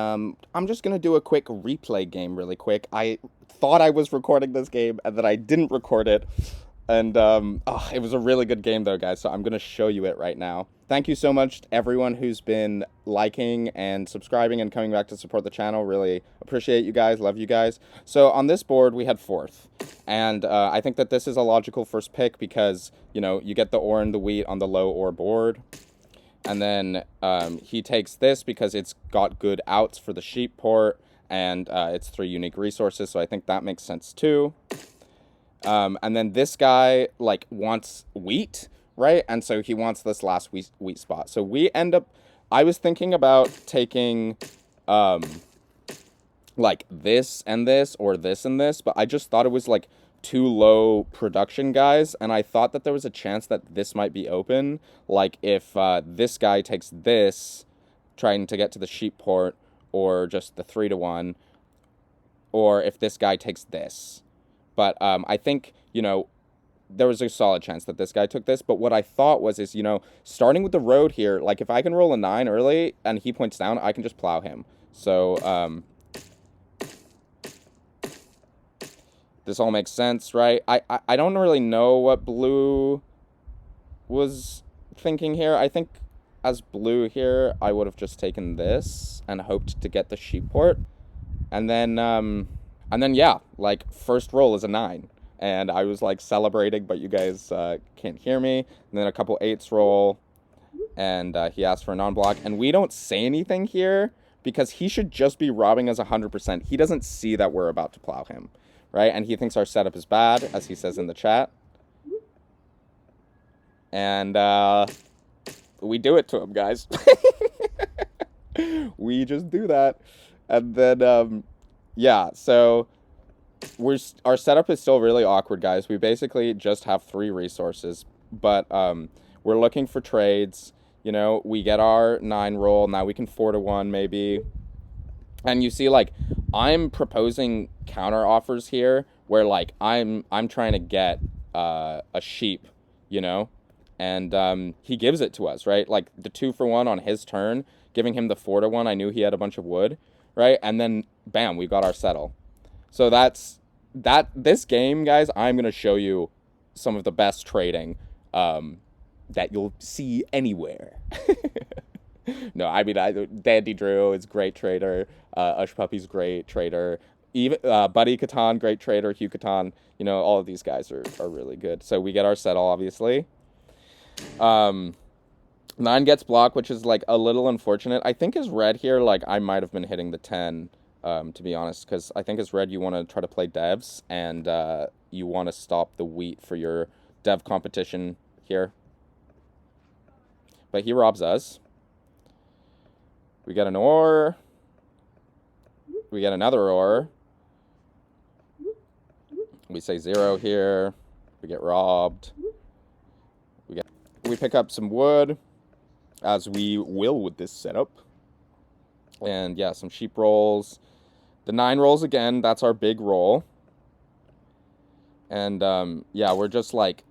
I'm just gonna do a quick replay game really quick. I thought I was recording this game and then I didn't record it. And it was a really good game though, guys. So I'm gonna show you it right now. Thank you so much to everyone who's been liking and subscribing and coming back to support the channel. Really appreciate you guys. Love you guys. So on this board we had fourth, and I think that this is a logical first pick because you get the ore and the wheat on the low ore board. And then he takes this because it's got good outs for the sheep port, and it's 3 unique resources, so I think that makes sense too. And then this guy, like, wants wheat, right? And so he wants this last wheat spot. So we end up... I was thinking about taking, like, this and this, or this and this, but I just thought it was, like, too low production, guys, and I thought that there was a chance that this might be open, like if this guy takes this, trying to get to the sheep port, or just the 3-to-1, or if this guy takes this. But I think, there was a solid chance that this guy took this, but what I thought was, starting with the road here, like, if I can roll a 9 early, and he points down, I can just plow him. So, this all makes sense, right? I don't really know what blue was thinking here. I think as blue here, I would have just taken this and hoped to get the sheep port. And then yeah, like, first roll is a 9. And I was, like, celebrating, but you guys can't hear me. And then a couple 8s roll, and he asked for a non-block. And we don't say anything here because he should just be robbing us 100%. He doesn't see that we're about to plow him. Right, and he thinks our setup is bad, as he says in the chat. And we do it to him, guys. We just do that. And then, yeah, so our setup is still really awkward, guys. We basically just have 3 resources, but we're looking for trades. We get our 9 roll. Now we can 4-to-1 maybe. And you see, like, I'm proposing counter offers here where, like, I'm trying to get a sheep, and he gives it to us, right? Like, the 2-for-1 on his turn, giving him the 4-to-1. I knew he had a bunch of wood, right? And then bam, we got our settle. So this game, guys. I'm gonna show you some of the best trading that you'll see anywhere. No, I mean, Dandy Drew is great trader. Ush Puppy's great trader. Even Buddy Catan, great trader. Hugh Catan, all of these guys are really good. So we get our settle, obviously. 9 gets blocked, which is, like, a little unfortunate. I think as red here, like, I might have been hitting the 10, to be honest, because I think as red you want to try to play devs, and you want to stop the wheat for your dev competition here. But he robs us. We get an ore. We get another ore. We say 0 here. We get robbed. We pick up some wood, as we will with this setup. And yeah, some sheep rolls. The 9 rolls again. That's our big roll. And yeah, we're just, like,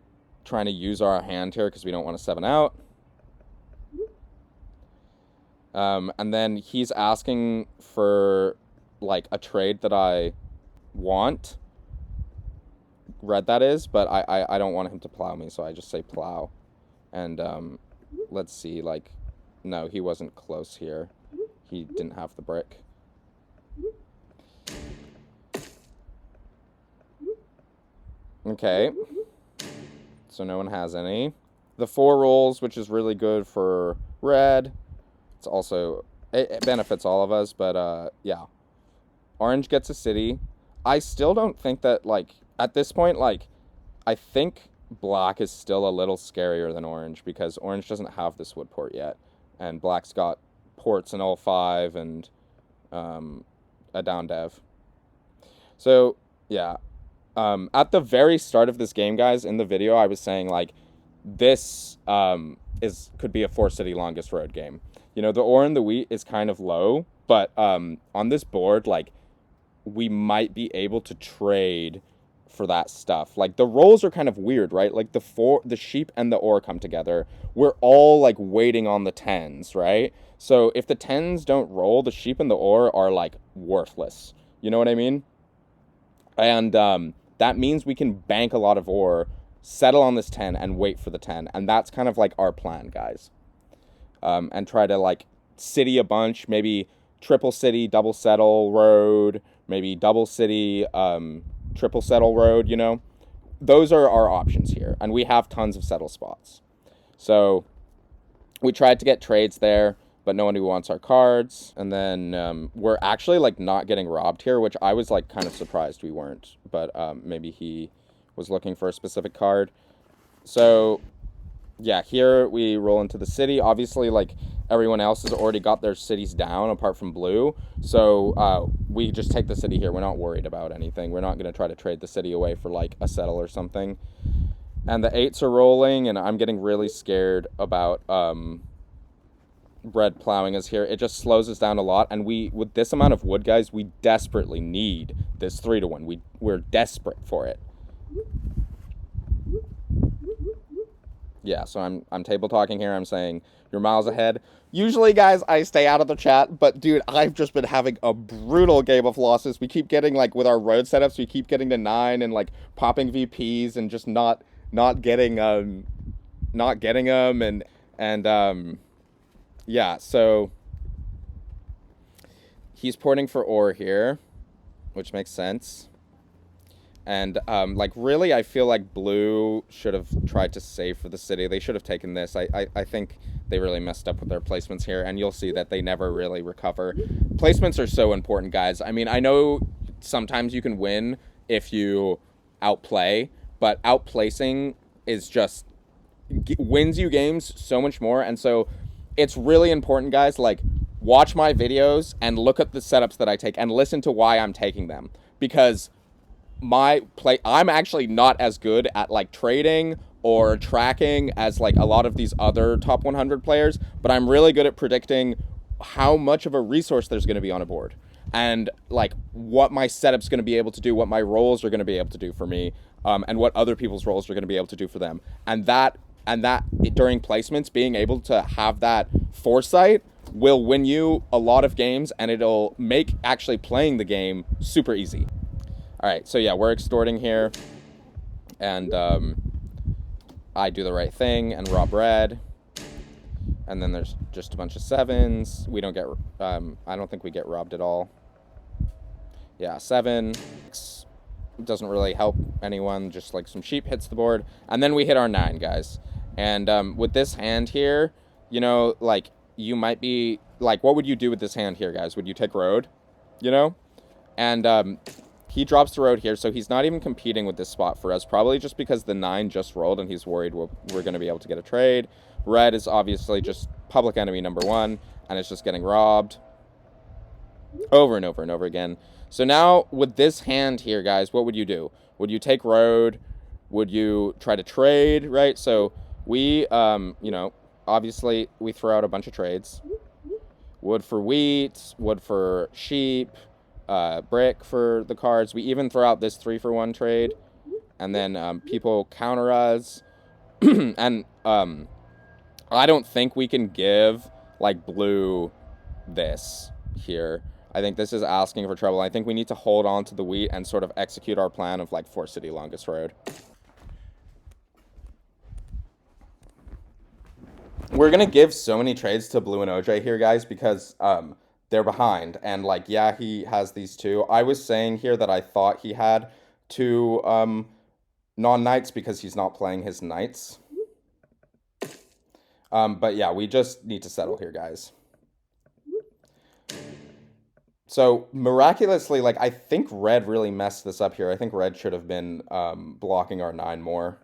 trying to use our hand here because we don't want to 7 out. And then he's asking for, like, a trade that I want. Red, that is, but I don't want him to plow me, so I just say plow. And let's see, like, no, he wasn't close here. He didn't have the brick. Okay. So no one has any. The 4 rolls, which is really good for red. It's also, it benefits all of us, but yeah. Orange gets a city. I still don't think that, like, at this point, like, I think black is still a little scarier than orange because orange doesn't have this wood port yet, and black's got ports in all 5 and a down dev. So yeah, at the very start of this game, guys, in the video I was saying, like, this could be a 4-city longest road game. The ore and the wheat is kind of low, but on this board, like, we might be able to trade for that stuff. Like, the rolls are kind of weird, right? Like, the sheep and the ore come together. We're all, like, waiting on the 10s, right? So if the 10s don't roll, the sheep and the ore are like worthless. You know what I mean? And that means we can bank a lot of ore, settle on this 10, and wait for the 10. And that's kind of like our plan, guys. And try to like city a bunch, maybe triple city, double settle road, maybe double city, triple settle road, you know? Those are our options here. And we have tons of settle spots. So we tried to get trades there, but no one who wants our cards. And then we're actually like not getting robbed here, which I was like kind of surprised we weren't. But maybe he was looking for a specific card. So yeah, here we roll into the city. Obviously, like everyone else has already got their cities down apart from blue. So we just take the city here. We're not worried about anything. We're not going to try to trade the city away for like a settle or something. And the 8s are rolling, and I'm getting really scared about red plowing us here. It just slows us down a lot. And we, with this amount of wood, guys, we desperately need this 3-1. We're desperate for it. Yeah, so I'm table talking here. I'm saying you're miles ahead. Usually, guys, I stay out of the chat, but dude, I've just been having a brutal game of losses. We keep getting like with our road setups, we keep getting to 9 and like popping VPs and just not getting them and yeah, so he's porting for ore here, which makes sense. And like really, I feel like blue should have tried to save for the city. They should have taken this. I think they really messed up with their placements here, and you'll see that they never really recover. Placements are so important, guys. I mean, I know sometimes you can win if you outplay, but outplacing is just wins you games so much more. And so it's really important, guys, like watch my videos and look at the setups that I take and listen to why I'm taking them, because I'm actually not as good at like trading or tracking as like a lot of these other top 100 players, but I'm really good at predicting how much of a resource there's going to be on a board and like what my setup's going to be able to do, what my roles are going to be able to do for me, and what other people's roles are going to be able to do for them. And that during placements, being able to have that foresight will win you a lot of games, and it'll make actually playing the game super easy. All right, so yeah, we're extorting here, and I do the right thing and rob red, and then there's just a bunch of 7s. We don't get, I don't think we get robbed at all. Yeah, 7 doesn't really help anyone, just like some sheep hits the board, and then we hit our 9, guys. And with this hand here, you know, like you might be like, what would you do with this hand here, guys? Would you take road, you know? And he drops the road here, so he's not even competing with this spot for us, probably just because the 9 just rolled and he's worried we're going to be able to get a trade. Red is obviously just public enemy number 1, and it's just getting robbed over and over and over again. So now with this hand here, guys, what would you do? Would you take road? Would you try to trade, right? So we, you know, obviously we throw out a bunch of trades. Wood for wheat, wood for sheep, brick for the cards. We even throw out this 3-for-1 trade, and then people counter us. And I don't think we can give like blue this here. I think this is asking for trouble. I think we need to hold on to the wheat and sort of execute our plan of like 4 city longest road. We're gonna give so many trades to blue and OJ here, guys, because they're behind, and like, yeah, he has these 2. I was saying here that I thought he had 2 non-knights because he's not playing his knights. But yeah, we just need to settle here, guys. So miraculously, like, I think red really messed this up here. I think red should have been blocking our 9 more.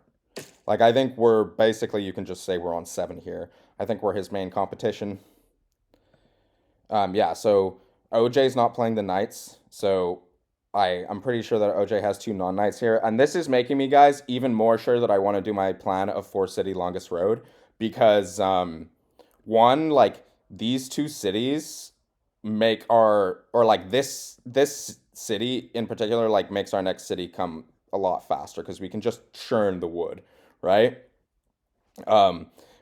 Like, I think we're basically, you can just say we're on 7 here. I think we're his main competition. Yeah, so OJ's not playing the knights, so I'm pretty sure that OJ has 2 non-knights here. And this is making me, guys, even more sure that I want to do my plan of 4 city longest road. Because, one, like, these 2 cities make our, or like this city in particular, like, makes our next city come a lot faster because we can just churn the wood, right?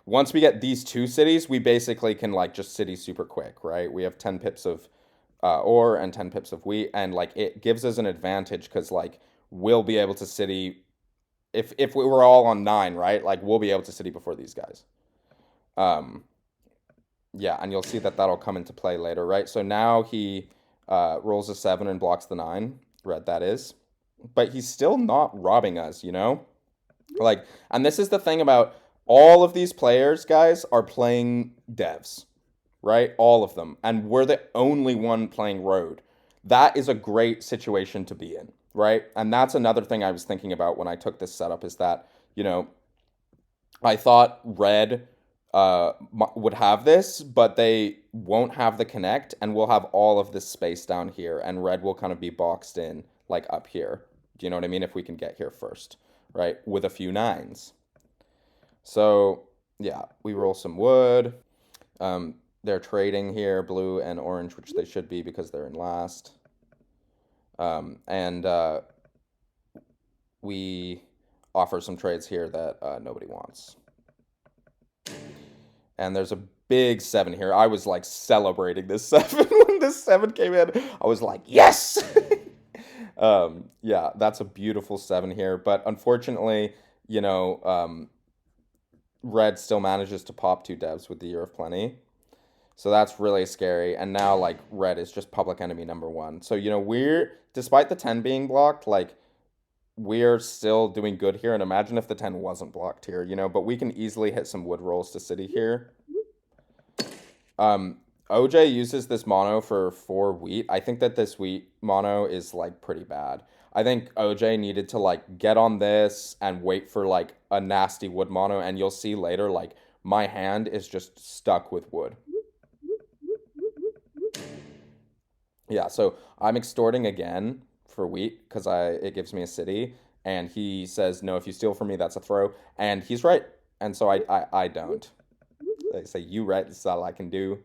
Once we get these two cities, we basically can like just city super quick, right? We have 10 pips of ore and 10 pips of wheat, and like it gives us an advantage because like we'll be able to city if we were all on 9, right? Like we'll be able to city before these guys. Um, yeah, and you'll see that that'll come into play later, right? So now he rolls a 7 and blocks the 9, red that is. But he's still not robbing us, you know? Like, and this is the thing about all of these players, guys, are playing devs, right? All of them. And we're the only one playing road. That is a great situation to be in, right? And that's another thing I was thinking about when I took this setup is that, you know, I thought red would have this, but they won't have the connect, and we'll have all of this space down here, and red will kind of be boxed in like up here. Do you know what I mean? If we can get here first, right? With a few 9s. So yeah, we roll some wood. They're trading here, blue and orange, which they should be because they're in last. And we offer some trades here that nobody wants. And there's a big 7 here. I was like celebrating this 7 when this 7 came in. I was like, yes! Yeah, that's a beautiful 7 here. But unfortunately, you know, red still manages to pop 2 devs with the Year of Plenty. So that's really scary. And now, like, red is just public enemy number 1. So, you know, despite the 10 being blocked, like, we're still doing good here. And imagine if the 10 wasn't blocked here, you know, but we can easily hit some wood rolls to city here. OJ uses this mono for 4 wheat. I think that this wheat mono is like pretty bad. I think OJ needed to like get on this and wait for like a nasty wood mono, and you'll see later like my hand is just stuck with wood. Yeah, so I'm extorting again for wheat because it gives me a city, and he says no, if you steal from me that's a throw, and he's right, and so I don't. They say you right, this is all I can do.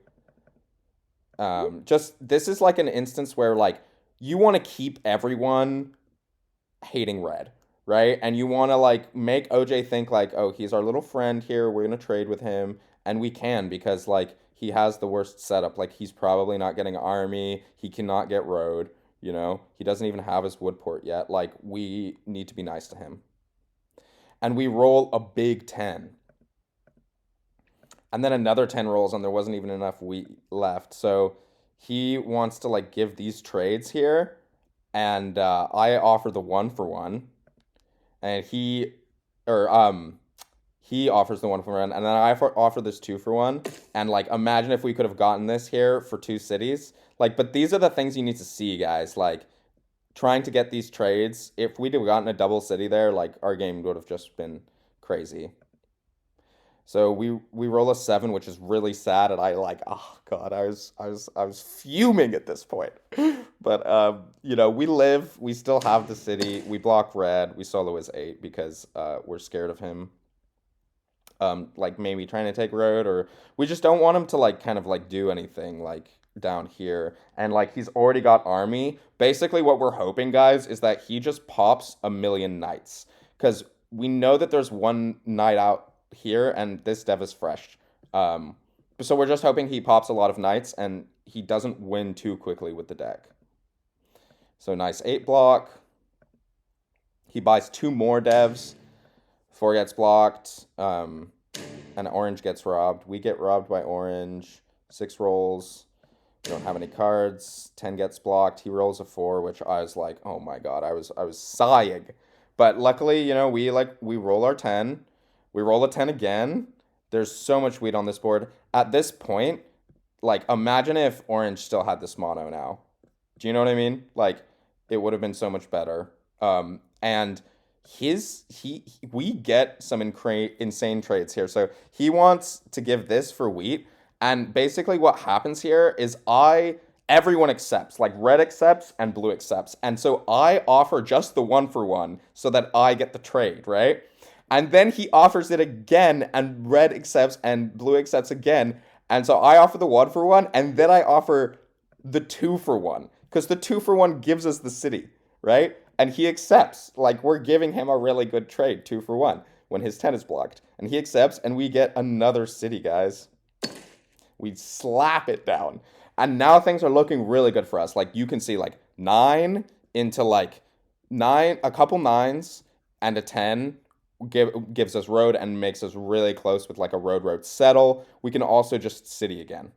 Just this is like an instance where like you want to keep everyone hating red, right? And you want to like make OJ think like, oh, he's our little friend here. We're gonna trade with him, and we can because like he has the worst setup. Like he's probably not getting army. He cannot get road. You know, he doesn't even have his wood port yet. Like we need to be nice to him, and we roll a big 10. And then another 10 rolls, and there wasn't even enough wheat left. So he wants to like give these trades here, and I offer the 1 for 1, and he offers the 1 for 1, and then I offer this 2 for 1. And like imagine if we could have gotten this here for 2 cities. Like, but these are the things you need to see, guys. Like trying to get these trades. If we'd have gotten a double city there, like our game would have just been crazy. So we roll a 7, which is really sad, and I like, oh god, I was fuming at this point. But you know, we still have the city, we block red, we solo his 8 because we're scared of him. Like maybe trying to take road, or we just don't want him to like kind of like do anything like down here. And like he's already got army. Basically what we're hoping, guys, is that he just pops a million knights. Because we know that there's 1 knight out here, and this dev is fresh. So we're just hoping he pops a lot of knights, and he doesn't win too quickly with the deck. So nice 8 block. He buys 2 more devs. 4 gets blocked. And orange gets robbed. We get robbed by orange. 6 rolls. We don't have any cards. 10 gets blocked. He rolls a 4, which I was like, oh my god, I was sighing. But luckily, you know, we roll our 10. We roll a 10 again. There's so much wheat on this board. At this point, like, imagine if orange still had this mono now. Do you know what I mean? Like, it would have been so much better. And we get some insane trades here. So he wants to give this for wheat. And basically what happens here is everyone accepts. Like, red accepts and blue accepts. And so I offer just the 1 for 1 so that I get the trade, right? And then he offers it again, and red accepts, and blue accepts again. And so I offer the 1 for 1, and then I offer the 2 for 1. Because the 2 for 1 gives us the city, right? And he accepts. Like, we're giving him a really good trade, 2 for 1. when his 10 is blocked. And he accepts, and we get another city, guys. We slap it down. And now things are looking really good for us. Like, you can see, like, 9 into, like, 9, a couple 9s and a 10 gives us road and makes us really close with, like, a road settle. We can also just city again.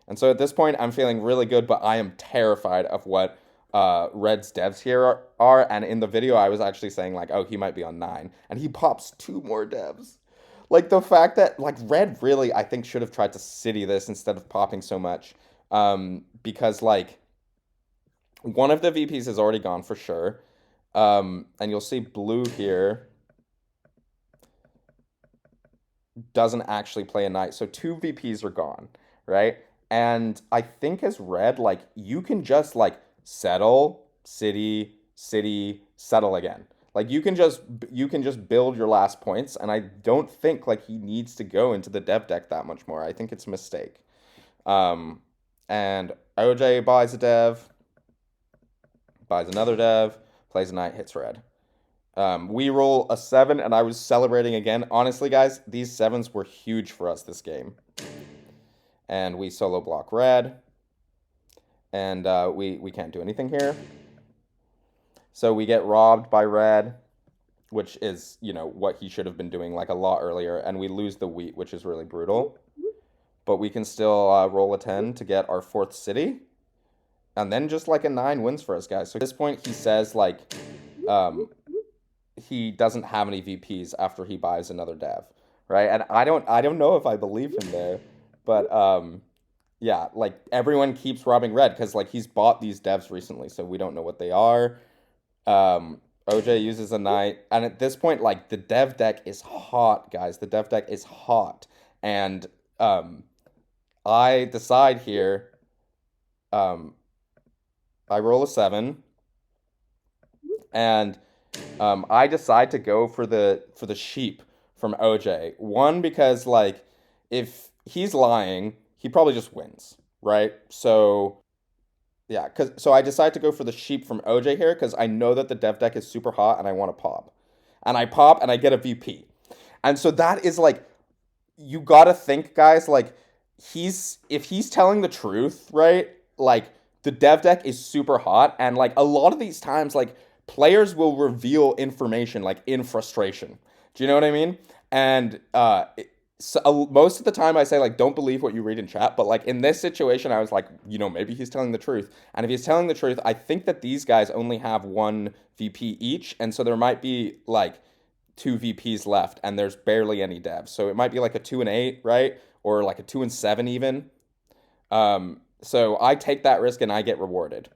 And so at this point, I'm feeling really good, but I am terrified of what Red's devs here are. And in the video, I was actually saying, like, oh, he might be on 9. And he pops 2 more devs. Like, the fact that, like, Red really, I think, should have tried to city this instead of popping so much. Because, like, one of the VPs is already gone for sure. And you'll see blue here doesn't actually play a knight. So 2 VPs are gone, right? And I think as Red, like, you can just, like, settle, city, settle again. Like, you can just build your last points, and I don't think, like, he needs to go into the dev deck that much more. I think it's a mistake. And OJ buys a dev, buys another dev, plays a knight, hits Red. We roll a 7, and I was celebrating again. Honestly, guys, these 7s were huge for us this game. And we solo block Red. And we can't do anything here. So we get robbed by Red, which is, you know, what he should have been doing, like, a lot earlier. And we lose the wheat, which is really brutal. But we can still roll a 10 to get our 4th city. And then just, like, a 9 wins for us, guys. So at this point, he says, like, he doesn't have any VPs after he buys another dev, right? And I don't know if I believe him there. But, yeah, like, everyone keeps robbing Red because, like, he's bought these devs recently, so we don't know what they are. OJ uses a knight, and at this point, like, the dev deck is hot, guys. The dev deck is hot, and I decide here, I roll a 7, and I decide to go for the sheep from OJ. One, because, like, if he's lying, he probably just wins, right? So, yeah, so I decide to go for the sheep from OJ here because I know that the dev deck is super hot and I want to pop. And I pop and I get a VP. And so that is, like, you gotta think, guys, like, if he's telling the truth, right? Like, the dev deck is super hot, and, like, a lot of these times, like, players will reveal information, like, in frustration. Do you know what I mean? And so most of the time I say, like, don't believe what you read in chat, but, like, in this situation I was like, you know, maybe he's telling the truth. And if he's telling the truth, I think that these guys only have 1 VP each, and so there might be, like, 2 VPs left, and there's barely any devs. So it might be like a 2 and 8, right? Or like a 2 and 7 even. So I take that risk and I get rewarded.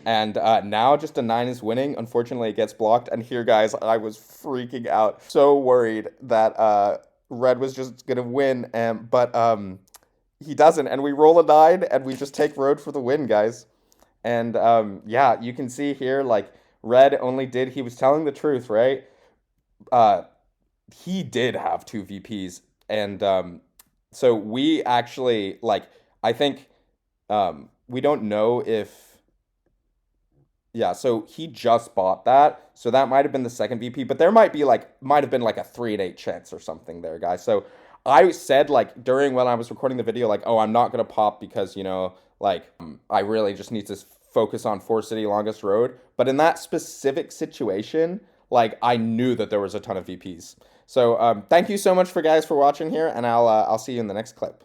And now just a 9 is winning. Unfortunately, it gets blocked. And here, guys, I was freaking out. So worried that Red was just going to win. But he doesn't. And we roll a 9 and we just take road for the win, guys. And yeah, you can see here, like, Red he was telling the truth, right? He did have 2 VPs. And so we actually, like, I think we don't know if... Yeah, so he just bought that. So that might have been the second VP, but there might have been like a 3 and 8 chance or something there, guys. So I said, like, when I was recording the video, like, oh, I'm not going to pop because, you know, like, I really just need to focus on 4 city longest road. But in that specific situation, like, I knew that there was a ton of VPs. So thank you so much guys for watching here, and I'll see you in the next clip.